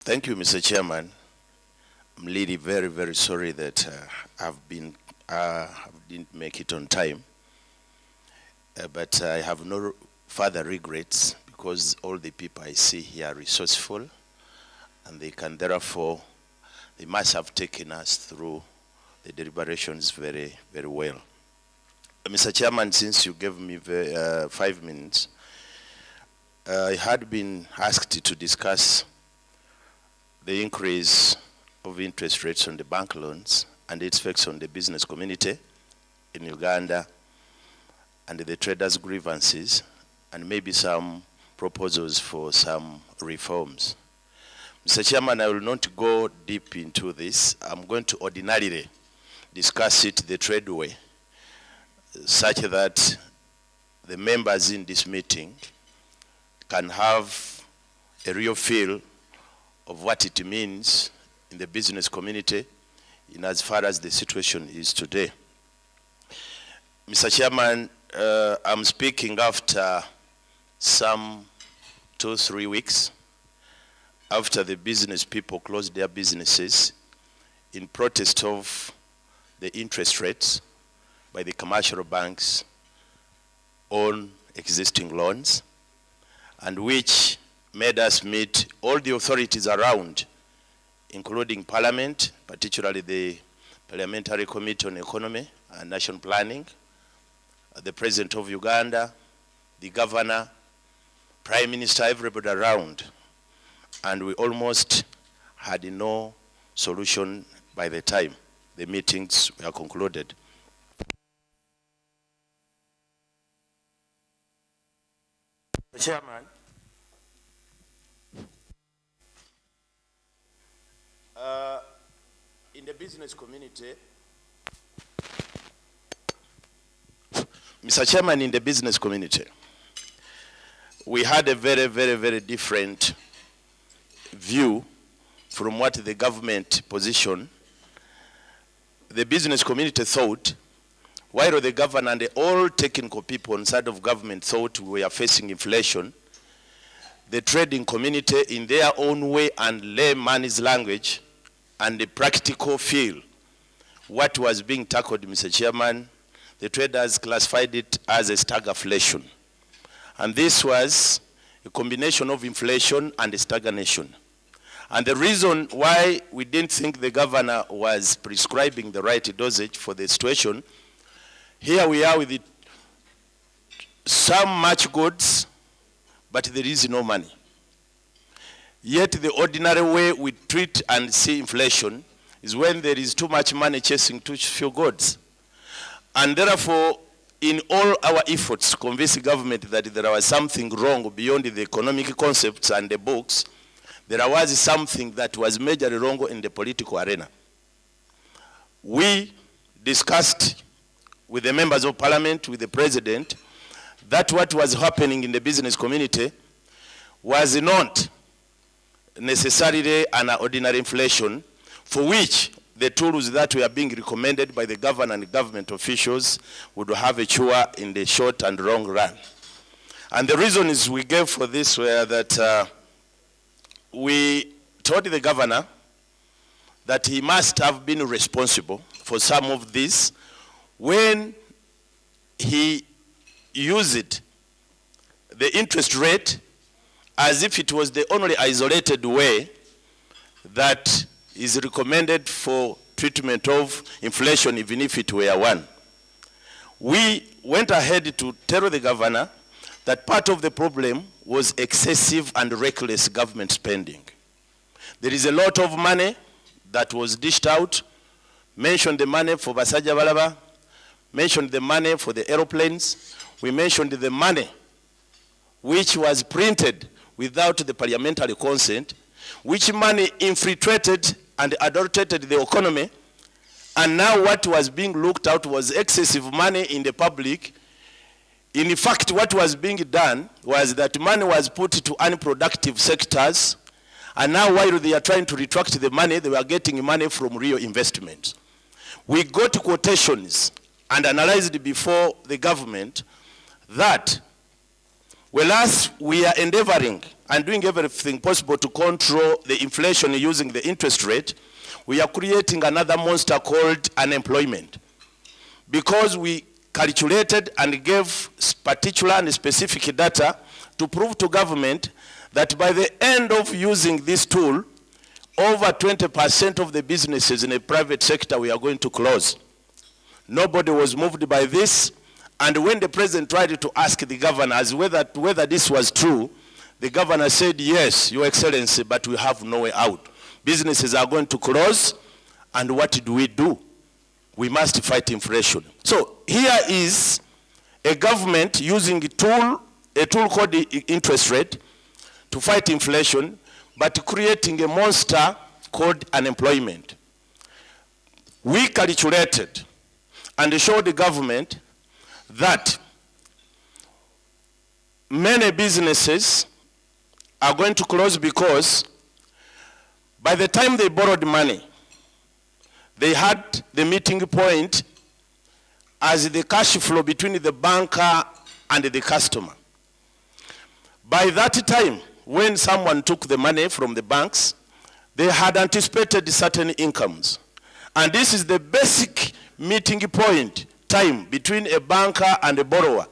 Thank you, Mr. Chairman. I'm really very, very sorry that I didn't make it on time. But I have no further regrets because all the people I see here are resourceful and they can therefore, they must have taken us through the deliberations very, very well. Mr. Chairman, since you gave me 5 minutes, I had been asked to discuss the increase of interest rates on the bank loans and its effects on the business community in Uganda and the traders' grievances and maybe some proposals for some reforms. Mr. Chairman, I will not go deep into this. I'm going to ordinarily discuss it the trade way, such that the members in this meeting can have a real feel of what it means in the business community in as far as the situation is today. Mr. Chairman, I'm speaking after some 2-3 weeks after the business people closed their businesses in protest of the interest rates by the commercial banks on existing loans, and which made us meet all the authorities around, including Parliament, particularly the Parliamentary Committee on Economy and National Planning, the President of Uganda, the Governor, Prime Minister, everybody around. And we almost had no solution by the time the meetings were concluded. Chairman, in the business community, Mr. Chairman, in the business community, we had a very, very, very different view from what the government position. The business community thought, while the governor and all technical people on side of government thought we were facing inflation, the trading community in their own way and layman's language and the practical feel what was being tackled, Mr. Chairman, the traders classified it as a stagflation. And this was a combination of inflation and stagnation. And the reason why we didn't think the governor was prescribing the right dosage for the situation, here we are with some much goods, but there is no money. Yet the ordinary way we treat and see inflation is when there is too much money chasing too few goods. And therefore, in all our efforts to convince the government that there was something wrong beyond the economic concepts and the books, there was something that was majorly wrong in the political arena. We discussed with the members of Parliament, with the President, that what was happening in the business community was not necessarily an ordinary inflation, for which the tools that were being recommended by the governor and government officials would have a cure in the short and long run. And the reasons we gave for this were that we told the governor that he must have been responsible for some of this when he used the interest rate as if it was the only isolated way that is recommended for treatment of inflation, even if it were one. We went ahead to tell the governor that part of the problem was excessive and reckless government spending. There is a lot of money that was dished out, mentioned the money for Basaja Balaba, mentioned the money for the aeroplanes, we mentioned the money which was printed without the parliamentary consent, which money infiltrated and adulterated the economy, and now what was being looked at was excessive money in the public. In fact, what was being done was that money was put to unproductive sectors, and now while they are trying to retract the money, they were getting money from real investments. We got quotations and analyzed before the government that whereas we are endeavoring and doing everything possible to control the inflation using the interest rate, we are creating another monster called unemployment. Because we calculated and gave particular and specific data to prove to government that by the end of using this tool, over 20% of the businesses in the private sector we are going to close. Nobody was moved by this, and when the president tried to ask the governors whether this was true, the governor said, yes, Your Excellency, but we have no way out. Businesses are going to close, and what do? We must fight inflation. So here is a government using a tool called the interest rate to fight inflation, but creating a monster called unemployment. We calculated and showed the government that many businesses are going to close because by the time they borrowed money, they had the meeting point as the cash flow between the banker and the customer. By that time, when someone took the money from the banks, they had anticipated certain incomes. And this is the basic meeting point time between a banker and a borrower.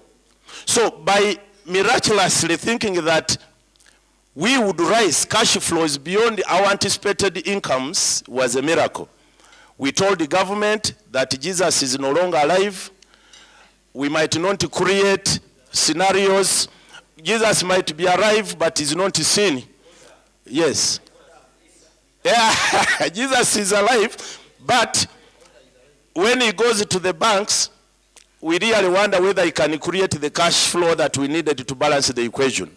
So by miraculously thinking that we would raise cash flows beyond our anticipated incomes was a miracle. We told the government that Jesus is no longer alive. We might not create scenarios. Jesus might be alive, but is not seen. Yes. Yeah, Jesus is alive, but when he goes to the banks, we really wonder whether he can create the cash flow that we needed to balance the equation.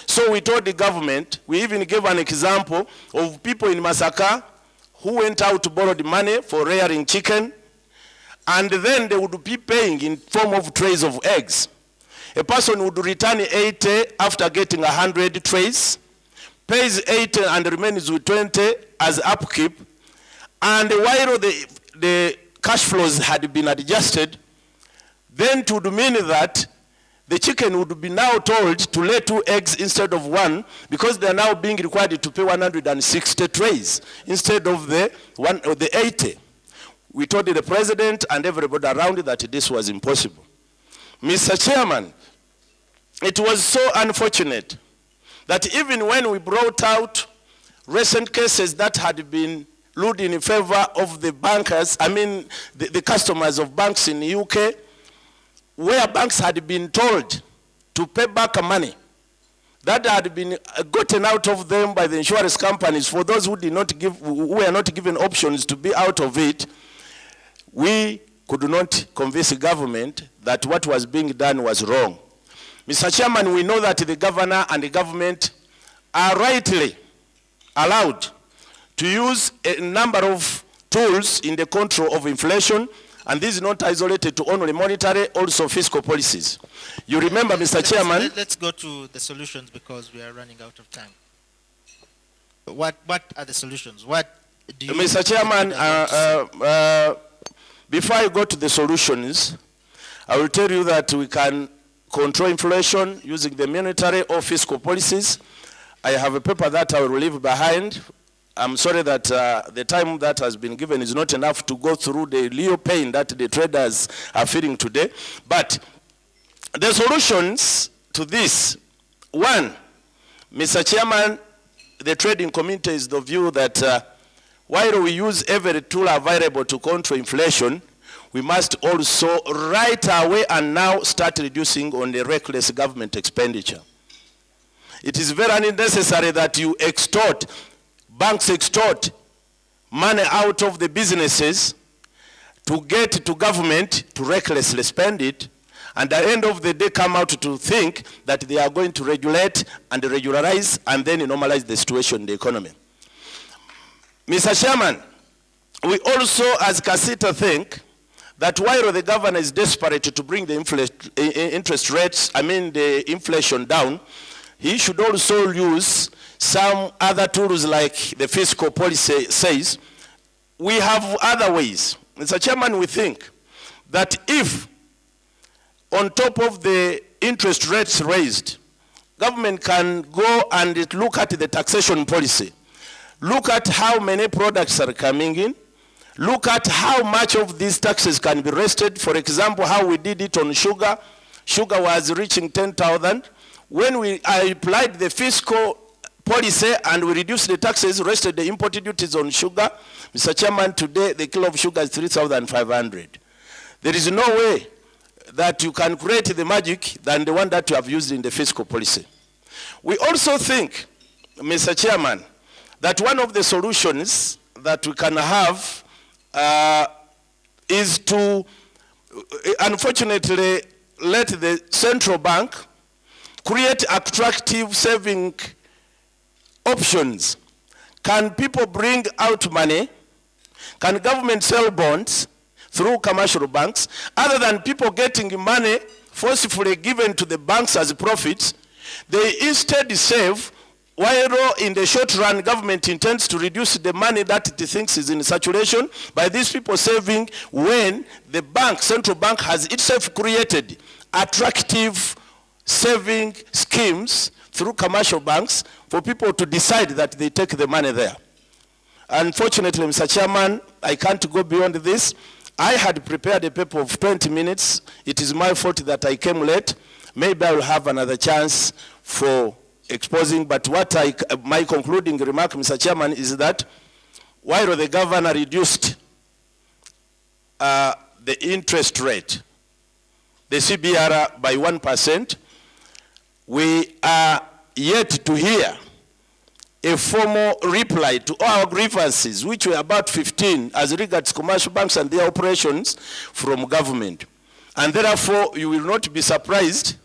So we told the government, we even gave an example of people in Masaka who went out to borrow the money for rearing chicken, and then they would be paying in form of trays of eggs. A person would return 80 after getting 100 trays, pays 80 and remains with 20 as upkeep, and while the cash flows had been adjusted, then it would mean that the chicken would be now told to lay 2 eggs instead of 1, because they are now being required to pay 160 trays instead of the 80. We told the president and everybody around that this was impossible. Mr. Chairman, it was so unfortunate that even when we brought out recent cases that had been ruled in favor of the bankers, the customers of banks in the UK, where banks had been told to pay back money that had been gotten out of them by the insurance companies for those who were not given options to be out of it, we could not convince the government that what was being done was wrong. Mr. Chairman, we know that the governor and the government are rightly allowed to use a number of tools in the control of inflation, and this is not isolated to only monetary, also fiscal policies. You remember, Mr. Chairman. Let's go to the solutions because we are running out of time. What are the solutions? What do you... Mr. Chairman, before I go to the solutions, I will tell you that we can control inflation using the monetary or fiscal policies. I have a paper that I will leave behind. I'm sorry that the time that has been given is not enough to go through the real pain that the traders are feeling today. But the solutions to this, one, Mr. Chairman, the trading community is the view that while we use every tool available to control inflation, we must also right away and now start reducing on the reckless government expenditure. It is very unnecessary that you banks extort money out of the businesses to get to government to recklessly spend it, and at the end of the day come out to think that they are going to regulate and regularize and then normalize the situation in the economy. Mr. Chairman, we also as KACITA think that while the governor is desperate to bring the interest rates, the inflation down, he should also use some other tools like the fiscal policy says. We have other ways. Mr. Chairman, we think that if on top of the interest rates raised, government can go and look at the taxation policy. Look at how many products are coming in. Look at how much of these taxes can be raised. For example, how we did it on sugar. Sugar was reaching 10,000. When we applied the fiscal policy and we reduced the taxes, raised the import duties on sugar, Mr. Chairman, today the kilo of sugar is 3,500. There is no way that you can create the magic than the one that you have used in the fiscal policy. We also think, Mr. Chairman, that one of the solutions that we can have is to, unfortunately, let the central bank create attractive saving options. Can people bring out money? Can government sell bonds through commercial banks? Other than people getting money forcefully given to the banks as profits, they instead save, while in the short run, government intends to reduce the money that it thinks is in circulation by these people saving, when the bank, central bank, has itself created attractive saving schemes through commercial banks for people to decide that they take the money there. Unfortunately, Mr. Chairman, I can't go beyond this. I had prepared a paper of 20 minutes. It is my fault that I came late. Maybe I will have another chance for exposing, but what my concluding remark, Mr. Chairman, is that while the governor reduced the interest rate, the CBR, by 1%, we are yet to hear a formal reply to our grievances, which were about 15 as regards commercial banks and their operations, from government. And therefore, you will not be surprised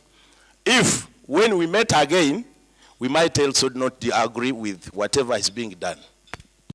if, when we met again, we might also not agree with whatever is being done.